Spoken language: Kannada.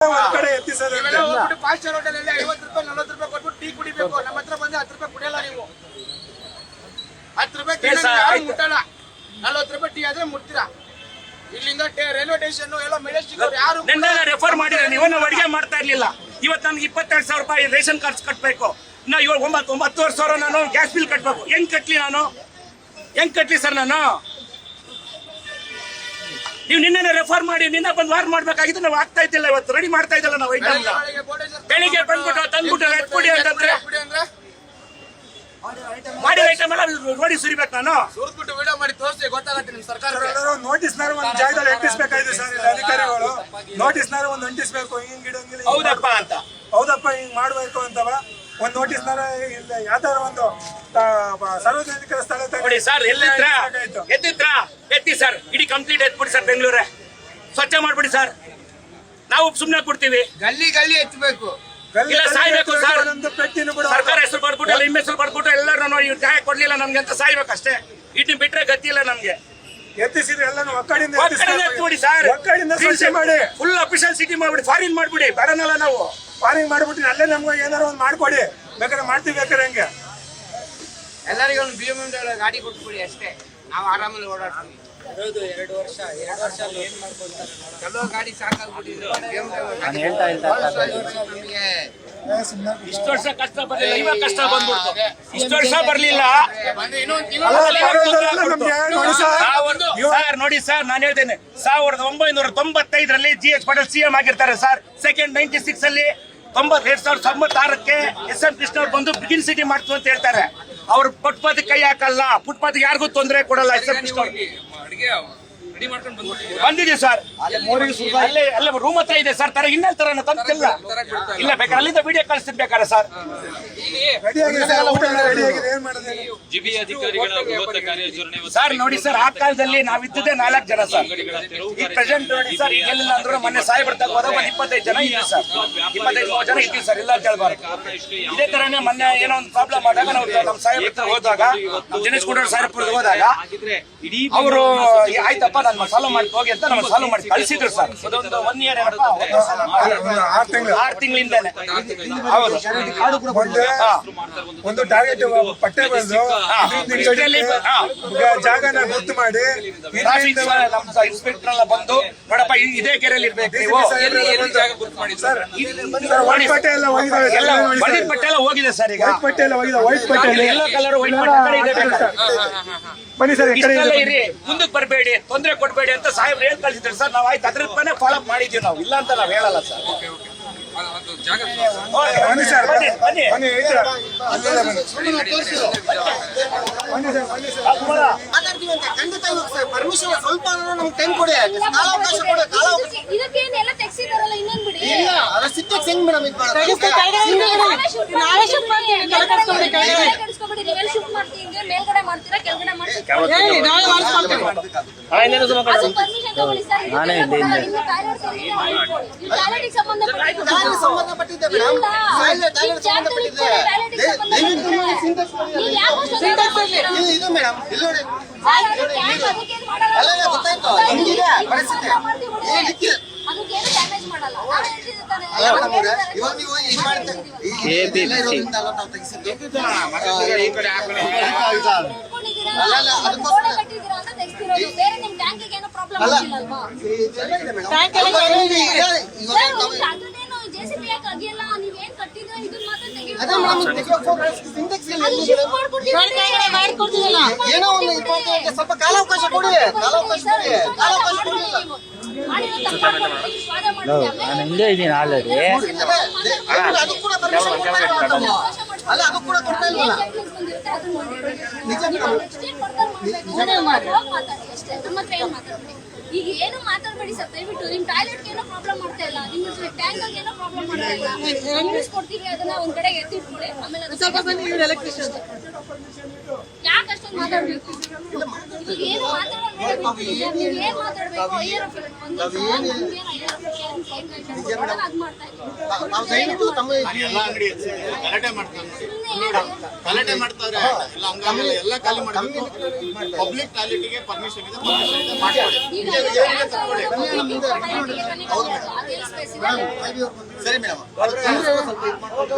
ಕಡೆ ಎತ್ತಿಸೋದು ಫಾಸ್ಟ್ ಹೋಟೆಲಲ್ಲಿ 50 ರೂಪಾಯಿ 40 ರೂಪಾಯಿ ಕೊಟ್ಬಿಟ್ಟು ಟೀ ಕುಡಿಬೇಕು. ನಮ್ಮ ಹತ್ರ ಬಂದು 10 ರೂಪಾಯಿ ಕುಡಿಯಲ್ಲ. ನೀವು 10 ರೂಪಾಯಿ ಯಾರು ಮುಟ್ಟಲ್ಲ. 40 ರೂಪಾಯಿ ಟೀ ಆದ್ರೆ ಮುಟ್ತೀರಾ. ಇಲ್ಲಿಂದ ರೈಲ್ವೆ ಸ್ಟೇಷನ್ ಎಲ್ಲ ಮೆಜೆಸ್ಟಿಕ್ ಯಾರು ರೆಫರ್ ಮಾಡಿದ್ರೆ ನೀವು ನಾವು ಅಡಿಗೆ ಮಾಡ್ತಾ ಇರ್ಲಿಲ್ಲ. ಇವತ್ತು ನನ್ಗೆ 22,000 ರೂಪಾಯಿ ರೇಷನ್ ಕಾರ್ಡ್ಸ್ ಕಟ್ಬೇಕು. ನಾ 9,900 ನಾನು ಗ್ಯಾಸ್ ಬಿಲ್ ಕಟ್ಬೇಕು. ಹೆಂಗ್ ಕಟ್ಲಿ ಸರ್ ನಾನು? ನೀವು ನಿನ್ನೆ ರೆಫರ್ ಮಾಡಿ ನಿನ್ನೆ ಬಂದು ವಾರ್ ಮಾಡ್ಬೇಕಾಗಿತ್ತು. ನಾವು ಆಗ್ತಾ ಇದ್ದಿಲ್ಲ. ಇವತ್ತು ರೆಡಿ ಮಾಡ್ತಾ ಇದ್ದಲ್ಲ ನಾವು ಐಟಮ್. ಬೆಳಿಗ್ಗೆ ಬಂದ್ಬಿಟ್ಟು ತಂದ್ಬಿಟ್ಟು ಎತ್ಬಿಡಿ ಅಂತಂದ್ರೆ ಮಾಡಿ ಐಟಮ್ ಎಲ್ಲ ನೋಡಿ ಸುರಿಬೇಕು. ನಾನು ಸುರಿದ್ಬಿಟ್ಟು ವಿಡಿಯೋ ಮಾಡಿ ತೋರಿಸಿ ಗೊತ್ತಾಗತ್ತೆ ನಿಮ್ ಸರ್ಕಾರ. ನೋಟಿಸ್ ಒಂದು ಜಾಗದಲ್ಲಿ ಅಂಟಿಸ್ಬೇಕಾಯ್ತು ಸರ್. ಅಧಿಕಾರಿಗಳು ನೋಟಿಸ್ ಒಂದು ಅಂಟಿಸ್ಬೇಕು. ಹಿಂಗ್ ಗಿಡಂಗಿಲ್ಲ ಹೌದಪ್ಪ ಅಂತ ಹೌದಪ್ಪ ಹಿಂಗ್ ಮಾಡ್ಬೇಕು ಅಂತವ ಒಂದ್ ನೋಟಿಸ್ ಇಲ್ಲ. ಯಾವ್ದಾರ ಒಂದು ಸಾರ್ವಜನಿಕರ ಸ್ಥಳ ನೋಡಿ ಸರ್. ಎತ್ತಿ ಸರ್. ಇಡೀ ಕಂಪ್ಲೀಟ್ ಎತ್ಬಿಡಿ ಸರ್. ಬೆಂಗಳೂರೇ ಸ್ವಚ್ಛ ಮಾಡ್ಬಿಡಿ ಸರ್. ನಾವು ಸುಮ್ನೆ ಕೊಡ್ತೀವಿ. ಗಲ್ಲಿ ಎತ್ತಬೇಕು. ಇಲ್ಲ ಸಾಯ್ಬೇಕು ಸರ್. ಸರ್ಕಾರ ಹೆಸರು ಬರ್ಬಿಟ್ಟು ನಿಮ್ಮ ಹೆಸರು ಬರ್ಬಿಟ್ಟು ಎಲ್ಲರೂ ನೋಡಿ ಇವ್ರು ನ್ಯಾಯ ಕೊಡ್ಲಿಲ್ಲ ನಮ್ಗೆ ಅಂತ ಸಾಯ್ಬೇಕು ಅಷ್ಟೇ. ಇದನ್ನ ಬಿಟ್ರೆ ಗತಿ ಇಲ್ಲ ನಮ್ಗೆ. ಎತ್ತಿಸಿದ್ರೆ ಎಲ್ಲ ಒಕ್ಕಡಿಂದ ಎತ್ಬಿಡಿ ಸರ್. ಮಾಡಿ ಫುಲ್ ಅಫಿಷಿಯಲ್ ಸಿಟಿ ಮಾಡ್ಬಿಡಿ. ಫಾರಿನ್ ಮಾಡ್ಬಿಡಿ. ಬೇಡನಲ್ಲ ನಾವು ಫಾರಿನ್ ಮಾಡ್ಬಿಟ್ಟು ಅಲ್ಲೇ ನಮ್ಗೆ ಏನಾರ ಒಂದು ಮಾಡ್ಕೊಡಿ. ಬೇಕಾದ್ರೆ ಮಾಡ್ತೀವಿ. ಬೇಕಾದ್ರೆ ಹೆಂಗೆ ಎಲ್ಲರಿಗೂ ಒಂದು BMW ಗಾಡಿ ಕೊಟ್ಬಿಡಿ ಅಷ್ಟೇ. ನಾವು ಆರಾಮಲ್ಲಿ ಓಡಾಡ್ತೀವಿ. 2 ವರ್ಷ ಏನ್ ಮಾಡ್ಕೊಳ್ತಾರೆ. ಕೆಲವು ಗಾಡಿ ಸಾಕಾಗ್ಬಿಟ್ಟಿದೆ. ಇಷ್ಟು ವರ್ಷ ಕಷ್ಟ ಬರ್ಲಿಲ್ಲ. ಇವಾಗ ಕಷ್ಟ ಬಂದ್ಬಿಡ್ತು. ಇಷ್ಟು ವರ್ಷ ಬರ್ಲಿಲ್ಲ ಸರ್. ನೋಡಿ ಸರ್, ನಾನು ಹೇಳ್ತೇನೆ 1995ರಲ್ಲಿ GH ಪಾಟೀಲ್ CM ಆಗಿರ್ತಾರೆ ಸರ್. ಸೆಕೆಂಡ್ 96 ಅಲ್ಲಿ 2096ಕ್ಕೆ SM ಕೃಷ್ಣ ಅವ್ರು ಬಂದು ಬಿಗಿನ್ ಸಿಟಿ ಮಾಡ್ತು ಅಂತ ಹೇಳ್ತಾರೆ. ಅವ್ರು ಫುಟ್ಪಾತ್ ಕೈ ಹಾಕಲ್ಲ. ಫುಟ್ಪಾತ್ ಯಾರಿಗೂ ತೊಂದರೆ ಕೊಡಲ್ಲ. SM ಕೃಷ್ಣ ಬಂದಿದೆ ಸರ್. ಅಲ್ಲೇ ರೂಮ್ ಹತ್ರ ಇದೆ ಸರ್. ತರ ಇನ್ನೆಲ್ಲ ತರ ತಂತಿಲ್ಲ. ಇಲ್ಲ ಬೇಕಾದ್ರೆ ಅಲ್ಲಿಂದ ವಿಡಿಯೋ ಕಳಿಸ್ತಿರ್ಬೇಕಾರೆ ಸರ್. ಸರ್ ನೋಡಿ ಸರ್, ಆ ಕಾಲದಲ್ಲಿ ನಾವಿದ್ದಿದ್ದೆ 4 ಜನ ಸರ್. ಈ ಪ್ರೆಸೆಂಟ್ ನೋಡಿ ಸರ್, ಈಗೆಲ್ಲ ಅಂದ್ರೂ ಮೊನ್ನೆ ಸಾಯಿ ಬರ್ತಾಗ ಹೋದಾಗ ಒಂದು 25 ಜನ ಇದ್ದೀವಿ ಸರ್. 25 ಜನ ಇದ್ದೀವಿ ಸರ್. ಇಲ್ಲ ಅಂತ ಹೇಳ್ಬಾರ್ದು. ಇದೇ ತರನೇ ಮೊನ್ನೆ ಏನೋ ಒಂದು ಪ್ರಾಬ್ಲಮ್ ಆದಾಗ ನಾವು ನಮ್ಮ ಸಾಹೇಬ್ ಹತ್ರ ಹೋದಾಗ, ದಿನೇಶ್ ಗುಂಡೂರಾವ್ ಸಾಹೇಬ್ರಿಗೆ ಹೋದಾಗ ಅವರು ಆಯ್ತಪ್ಪ ನಾನು ಸಾಲ್ವ್ ಮಾಡಿ ಹೋಗಿ ಅಂತ ನಮ್ಮ ಸಾಲ್ವ್ ಮಾಡಿ ಕಳಿಸಿದ್ರು ಸರ್. ಅದೊಂದು 1 ಇಯರ್ 6 ತಿಂಗಳಿಂದಾನೆ. ಹೌದು. ಒಂದು ಟಾರ್ಗೆಟ್ ಪಟ್ಟೆ ಬಂದು ಜಾಗನ ಗೊತ್ತು ಮಾಡಿ ಇನ್ಸ್ಪೆಕ್ಟರ್ ಎಲ್ಲ ಬಂದು ನೋಡಪ್ಪ ಇದೇ ಕೆರೆಯಲ್ಲಿ ಇರ್ಬೇಕು ನೀವು. ಪಟ್ಟೆ ಎಲ್ಲ ಪಟ್ಟೆ ಎಲ್ಲ ಹೋಗಿದೆ ಸರ್. ಈಗ ಪಟ್ಟೆ ಎಲ್ಲ ಹೋಗಿದೆ. ವೈಟ್ ಪಟ್ಟೆ ಎಲ್ಲೋ ಕಲರ್ ವೈಟ್ ಪಟ್ಟೆ ಬನ್ನಿ ಸರ್. ಇರಿ, ಮುಂದಕ್ಕೆ ಬರಬೇಡಿ, ತೊಂದರೆ ಕೊಡಬೇಡಿ ಅಂತ ಸಾಹೇಬ್ರು ಏನ್ ಕಳಿಸಿದ್ರು ಸರ್. ನಾವು ಆಯ್ತು ಅದ್ರ ರೂಪಾಯಿ ಫಾಲೋ ಅಪ್ ಮಾಡಿದೀವಿ. ನಾವು ಇಲ್ಲ ಅಂತ ನಾವ್ ಹೇಳಲ್ಲ ಸರ್. ಬನ್ನಿ ಸರ್, ಬನ್ನಿ ಬನ್ನಿ. ಪರ್ಮಿಷನ್ ಸ್ವಲ್ಪ ನಮ್ಗೆ ಟೈಮ್ ಕೊಡಿ. ಕಾಲಾವಕಾಶ ಕೊಡಿ. ಇದಕ್ಕೇನೆಲ್ಲ ತೆಗ್ಸಿದಾರಲ್ಲ ಇನ್ನೊಂದು ಬಿಡಿ. ಇಲ್ಲ ಅದ ಸಿಟ್ಟಕ್ಕೆ ಹೆಂಗ್ ಮೇಡಮ್ ಇದು ನಾವೇ ಶಿಫ್ಟ್ ಮಾಡ್ತೀವಿ. ಮೇಲ್ಗಡೆ ಮಾಡ್ತೀರಾ ಕೆಳಗಡೆ ಮಾಡ್ತೀರಾ? ಪರ್ಮಿಷನ್ ತಗೊಳ್ಳಿ ಸರ್. ಸಂಬಂಧಪಟ್ಟಿದೆ ಮೇಡಮ್. ಇದು ಮೇಡಮ್ ಇಲ್ಲಿ ನೋಡಿ. ಅಲ್ಲ ಗೊತ್ತಾಯ್ತು. ಹಿಂಗಿದೆ ಪರಿಸ್ಥಿತಿ. ಅದಕ್ಕೇನು ಡ್ಯಾಮೇಜ್ ಮಾಡಲ್ಲ. ಇವಾಗ ನೀವು ಇದು ಮಾಡ್ತೀವಿ. ಬೇರೆ ನಿಮ್ ಟ್ಯಾಂಕಿಗೆ ಏನೋ ಪ್ರಾಬ್ಲಮ್ ಆಗಿಲ್ಲಲ್ವಾ? JCB ಯಾಕೆ ಆಗಿಲ್ಲ? ನೀವೇನ್ ಕಟ್ಟಿದ್ರೆ ಇದನ್ನ ಮಾತ್ರ ಏನೋ ಒಂದು ಸ್ವಲ್ಪ ಕಾಲಾವಕಾಶ ಕೊಡಿ. ಕಾಲಾವಕಾಶ ಕೊಡಿ. ಕಾಲಾವಕಾಶ ಕೊಡಿಲ್ಲ. ನಾನು ಹಿಂದೆ ಇದ್ದೀನಿ ಆಲ್ರೆಡಿ. ಅದು ಕೂಡ ಪರ್ಮಿಷನ್ ಕೊಡ್ತಾ ಇಲ್ಲ. ಅಲ್ಲ ಅದು ಕೂಡ ಕೊಡ್ತಾ ಇಲ್ವಲ್ಲ. ಈಗ ಏನು ಮಾತಾಡ್ಬೇಡಿ ಸರ್ ದಯವಿಟ್ಟು. ನಿಮ್ ಟಾಯ್ಲೆಟ್ ಏನೋ ಪ್ರಾಬ್ಲಮ್ ಮಾಡ್ತಾ ಇಲ್ಲ. ನಿಮ್ ಟ್ಯಾಂಕ್ ಏನೋ ಪ್ರಾಬ್ಲಮ್ ಮಾಡ್ತಾ ಇಲ್ಲ. ಕೊಡ್ತೀವಿ ಅದನ್ನ ಒಂದ್ ಕಡೆ ಎತ್ತಿಟ್ಕೊಳ್ಳಿ. ಆಮೇಲೆ ಯಾಕೆ ಅಷ್ಟೊಂದು ಮಾತಾಡ್ಬೇಕು? ಏನು ಮಾತಾಡೋದು ನೀವು ಏನ್ ಮಾತಾಡ್ಬೇಕು ಅಯ್ಯರ್ ಅದ್ ಮಾಡ್ತಾ ಇದ್ದೀವಿ. ನಾವು ದಯವಿಟ್ಟು ತಮ್ಮ ಎಲ್ಲ ಅಂಗಡಿ ಗಲಾಟೆ ಮಾಡ್ತಾರೆ, ಗಲಾಟೆ ಮಾಡ್ತಾರೆ. ಎಲ್ಲ ಹಂಗಾಗಲ್ಲ, ಎಲ್ಲ ಖಾಲಿ ಮಾಡಬೇಕು. ಪಬ್ಲಿಕ್ ಟಾಯ್ಲೆಟ್ಗೆ ಪರ್ಮಿಷನ್ ಇದೆ, ಪರ್ಮಿಷನ್ ಇದೆ, ಮಾಡ್ಕೊಳ್ಳಿ. ಸರಿ ಮೇಡಮ್, ಸ್ವಲ್ಪ ಇದು ಮಾಡ್ಕೊಂಡು